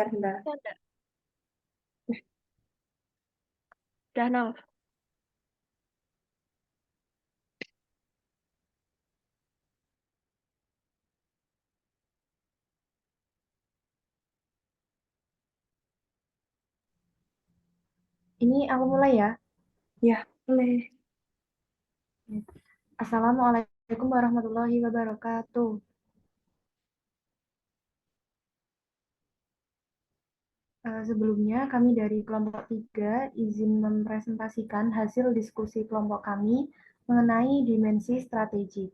bentar. Udah, Nov. Ini aku mulai ya. Ya, boleh. Assalamualaikum warahmatullahi wabarakatuh. Sebelumnya kami dari kelompok 3 izin mempresentasikan hasil diskusi kelompok kami mengenai dimensi strategi.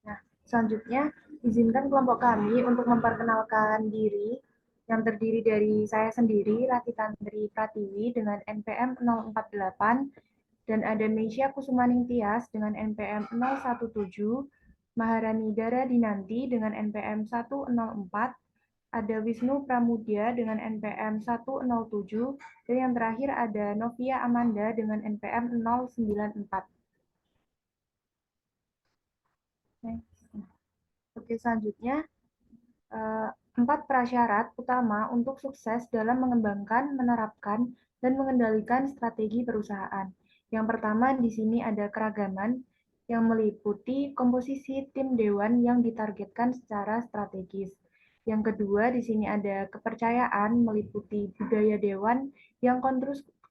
Nah, selanjutnya izinkan kelompok kami untuk memperkenalkan diri yang terdiri dari saya sendiri, Ratitandri Pratiwi dengan NPM 048, dan ada Meisya Kusumaning Tias dengan NPM 017, Maharani Dara Dinanti dengan NPM 104, ada Wisnu Pramudya dengan NPM 107, dan yang terakhir ada Novia Amanda dengan NPM 094. Oke, selanjutnya 4 prasyarat utama untuk sukses dalam mengembangkan, menerapkan, dan mengendalikan strategi perusahaan. Yang pertama di sini ada keragaman yang meliputi komposisi tim dewan yang ditargetkan secara strategis. Yang kedua di sini ada kepercayaan meliputi budaya dewan yang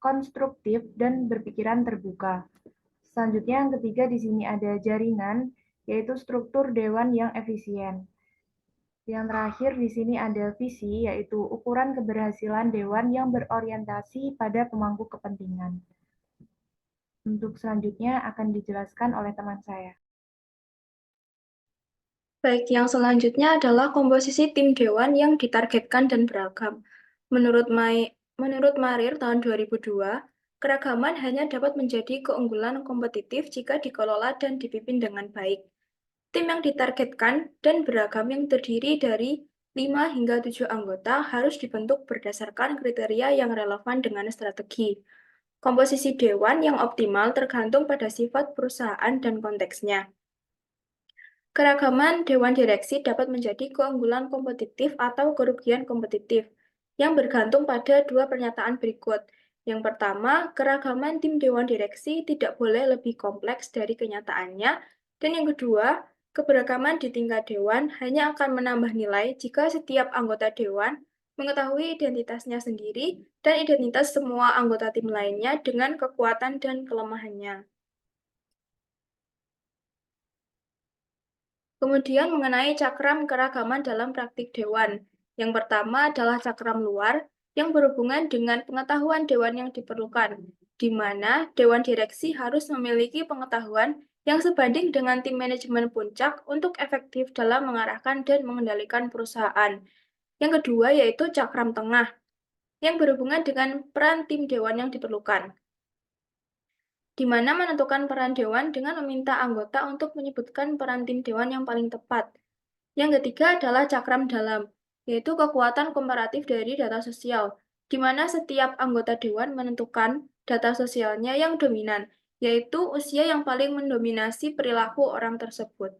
konstruktif dan berpikiran terbuka. Selanjutnya yang ketiga di sini ada jaringan, yaitu struktur dewan yang efisien. Yang terakhir di sini ada visi, yaitu ukuran keberhasilan dewan yang berorientasi pada pemangku kepentingan. Untuk selanjutnya akan dijelaskan oleh teman saya. Baik, yang selanjutnya adalah komposisi tim dewan yang ditargetkan dan beragam. Menurut Marir tahun 2002, keragaman hanya dapat menjadi keunggulan kompetitif jika dikelola dan dipimpin dengan baik. Tim yang ditargetkan dan beragam yang terdiri dari 5 hingga 7 anggota harus dibentuk berdasarkan kriteria yang relevan dengan strategi. Komposisi dewan yang optimal tergantung pada sifat perusahaan dan konteksnya. Keragaman dewan direksi dapat menjadi keunggulan kompetitif atau kerugian kompetitif, yang bergantung pada dua pernyataan berikut. Yang pertama, keragaman tim dewan direksi tidak boleh lebih kompleks dari kenyataannya, dan yang kedua, keberagaman di tingkat dewan hanya akan menambah nilai jika setiap anggota dewan mengetahui identitasnya sendiri dan identitas semua anggota tim lainnya dengan kekuatan dan kelemahannya. Kemudian mengenai cakram keragaman dalam praktik dewan. Yang pertama adalah cakram luar yang berhubungan dengan pengetahuan dewan yang diperlukan, di mana dewan direksi harus memiliki pengetahuan yang sebanding dengan tim manajemen puncak untuk efektif dalam mengarahkan dan mengendalikan perusahaan. Yang kedua yaitu cakram tengah yang berhubungan dengan peran tim dewan yang diperlukan, di mana menentukan peran dewan dengan meminta anggota untuk menyebutkan peran tim dewan yang paling tepat. Yang ketiga adalah cakram dalam, yaitu kekuatan komparatif dari data sosial, di mana setiap anggota dewan menentukan data sosialnya yang dominan, yaitu usia yang paling mendominasi perilaku orang tersebut.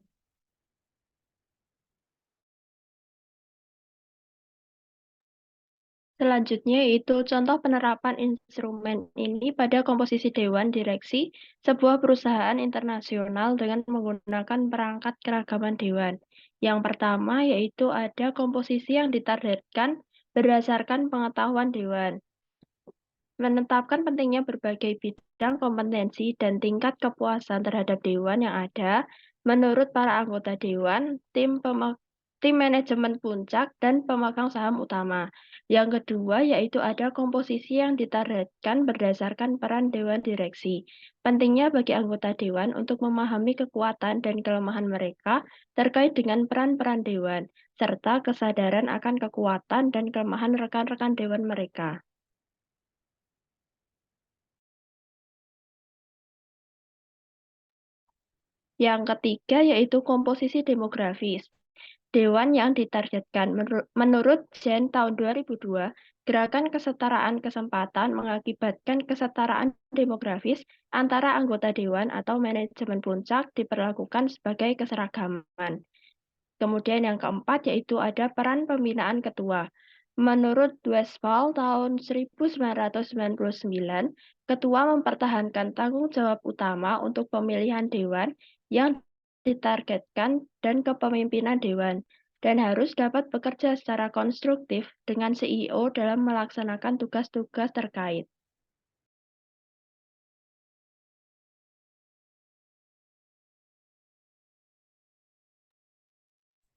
Selanjutnya yaitu contoh penerapan instrumen ini pada komposisi dewan direksi sebuah perusahaan internasional dengan menggunakan perangkat keragaman dewan. Yang pertama yaitu ada komposisi yang ditargetkan berdasarkan pengetahuan dewan. Menetapkan pentingnya berbagai bidang kompetensi dan tingkat kepuasan terhadap dewan yang ada, menurut para anggota dewan, tim manajemen puncak, dan pemegang saham utama. Yang kedua yaitu ada komposisi yang ditargetkan berdasarkan peran dewan direksi. Pentingnya bagi anggota dewan untuk memahami kekuatan dan kelemahan mereka terkait dengan peran-peran dewan, serta kesadaran akan kekuatan dan kelemahan rekan-rekan dewan mereka. Yang ketiga yaitu komposisi demografis. Dewan yang ditargetkan menurut Jen tahun 2002 Gerakan kesetaraan kesempatan mengakibatkan kesetaraan demografis antara anggota dewan atau manajemen puncak diperlakukan sebagai keseragaman. Kemudian yang keempat yaitu ada peran pembinaan ketua. Menurut Westphal tahun 1999, ketua mempertahankan tanggung jawab utama untuk pemilihan dewan yang ditargetkan dan kepemimpinan dewan, dan harus dapat bekerja secara konstruktif dengan CEO dalam melaksanakan tugas-tugas terkait.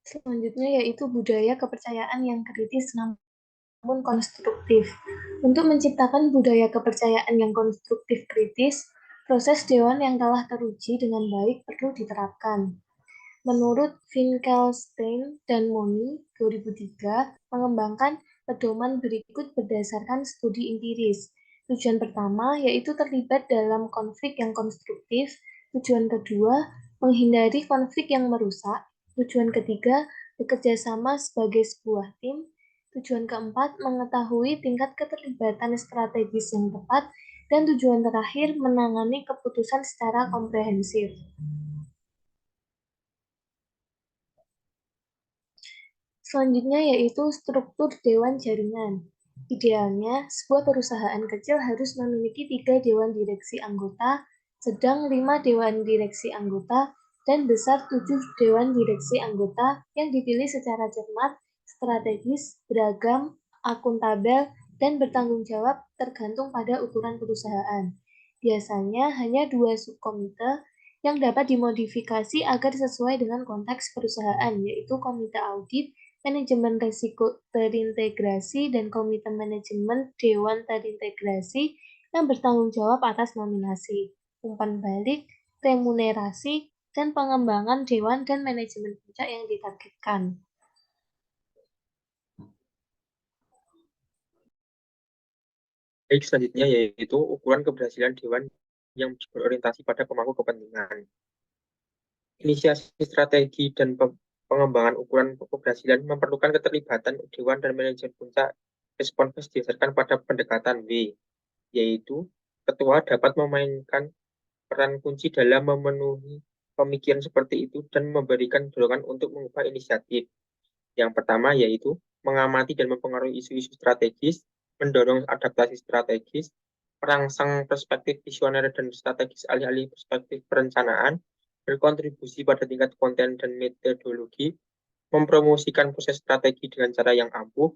Selanjutnya yaitu budaya kepercayaan yang kritis namun konstruktif. Untuk menciptakan budaya kepercayaan yang konstruktif kritis, proses dewan yang telah teruji dengan baik perlu diterapkan. Menurut Finkelstein dan Moni 2003, mengembangkan pedoman berikut berdasarkan studi empiris. Tujuan pertama yaitu terlibat dalam konflik yang konstruktif. Tujuan kedua, menghindari konflik yang merusak. Tujuan ketiga, bekerja sama sebagai sebuah tim. Tujuan keempat, mengetahui tingkat keterlibatan strategis yang tepat. Dan tujuan terakhir, menangani keputusan secara komprehensif. Selanjutnya yaitu struktur dewan jaringan. Idealnya, sebuah perusahaan kecil harus memiliki 3 dewan direksi anggota, sedang 5 dewan direksi anggota, dan besar 7 dewan direksi anggota yang dipilih secara cermat, strategis, beragam, akuntabel, dan bertanggung jawab tergantung pada ukuran perusahaan. Biasanya hanya 2 subkomite yang dapat dimodifikasi agar sesuai dengan konteks perusahaan, yaitu komite audit, manajemen risiko terintegrasi, dan komite manajemen dewan terintegrasi yang bertanggung jawab atas nominasi, umpan balik, remunerasi, dan pengembangan dewan dan manajemen puncak yang ditargetkan. Baik, selanjutnya yaitu ukuran keberhasilan dewan yang berorientasi pada pemangku kepentingan. Inisiasi strategi dan pengembangan ukuran keberhasilan memerlukan keterlibatan dewan dan manajemen puncak responsif didasarkan pada pendekatan W, yaitu ketua dapat memainkan peran kunci dalam memenuhi pemikiran seperti itu dan memberikan dorongan untuk mengubah inisiatif. Yang pertama yaitu mengamati dan mempengaruhi isu-isu strategis, mendorong adaptasi strategis, merangsang perspektif visioner dan strategis alih-alih perspektif perencanaan, berkontribusi pada tingkat konten dan metodologi, mempromosikan proses strategi dengan cara yang ampuh,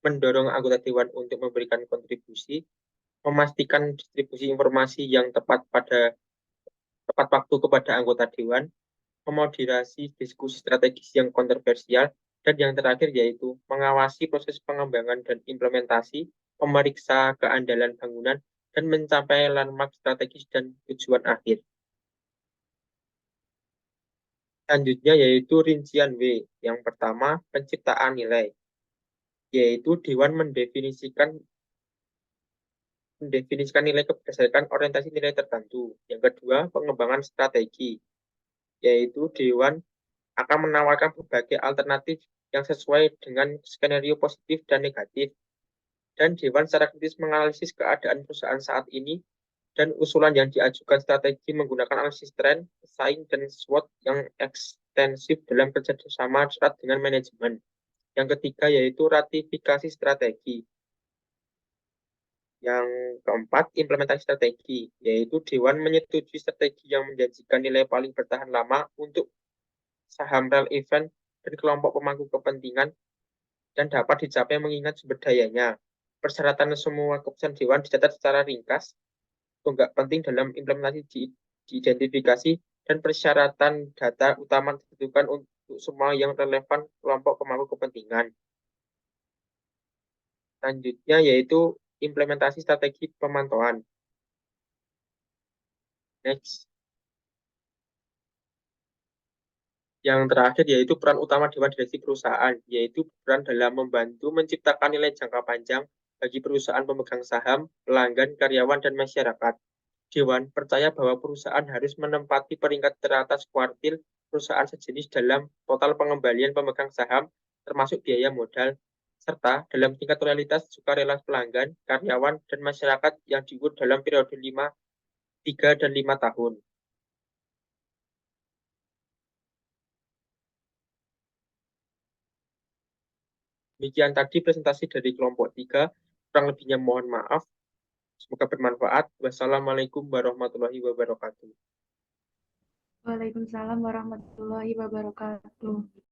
mendorong anggota dewan untuk memberikan kontribusi, memastikan distribusi informasi yang tepat waktu kepada anggota dewan, memoderasi diskusi strategis yang kontroversial, dan yang terakhir yaitu mengawasi proses pengembangan dan implementasi, memeriksa keandalan bangunan, dan mencapai landmark strategis dan tujuan akhir. Selanjutnya yaitu rincian W. Yang pertama, penciptaan nilai, yaitu Dewan mendefinisikan nilai berdasarkan orientasi nilai tertentu. Yang kedua, pengembangan strategi, yaitu Dewan akan menawarkan berbagai alternatif yang sesuai dengan skenario positif dan negatif. Dan Dewan secara kritis menganalisis keadaan perusahaan saat ini dan usulan yang diajukan strategi menggunakan analisis tren, saing, dan SWOT yang ekstensif dalam kerjasama erat dengan manajemen. Yang ketiga yaitu ratifikasi strategi. Yang keempat, implementasi strategi, yaitu Dewan menyetujui strategi yang menjanjikan nilai paling bertahan lama untuk saham real event dan kelompok pemangku kepentingan dan dapat dicapai mengingat sumber dayanya. Persyaratan semua keputusan Dewan dicatat secara ringkas, tonggak penting dalam implementasi diidentifikasi, dan persyaratan data utama ditentukan untuk semua yang relevan kelompok pemangku kepentingan. Selanjutnya yaitu implementasi strategi pemantauan. Next. Yang terakhir yaitu peran utama Dewan Direksi Perusahaan, yaitu peran dalam membantu menciptakan nilai jangka panjang bagi perusahaan pemegang saham, pelanggan, karyawan, dan masyarakat. Dewan percaya bahwa perusahaan harus menempati peringkat teratas kuartil perusahaan sejenis dalam total pengembalian pemegang saham, termasuk biaya modal, serta dalam tingkat loyalitas sukarela pelanggan, karyawan, dan masyarakat yang diukur dalam periode 3 dan 5 tahun. Demikian tadi presentasi dari kelompok 3. Kurang lebihnya mohon maaf. Semoga bermanfaat. Wassalamualaikum warahmatullahi wabarakatuh. Waalaikumsalam warahmatullahi wabarakatuh.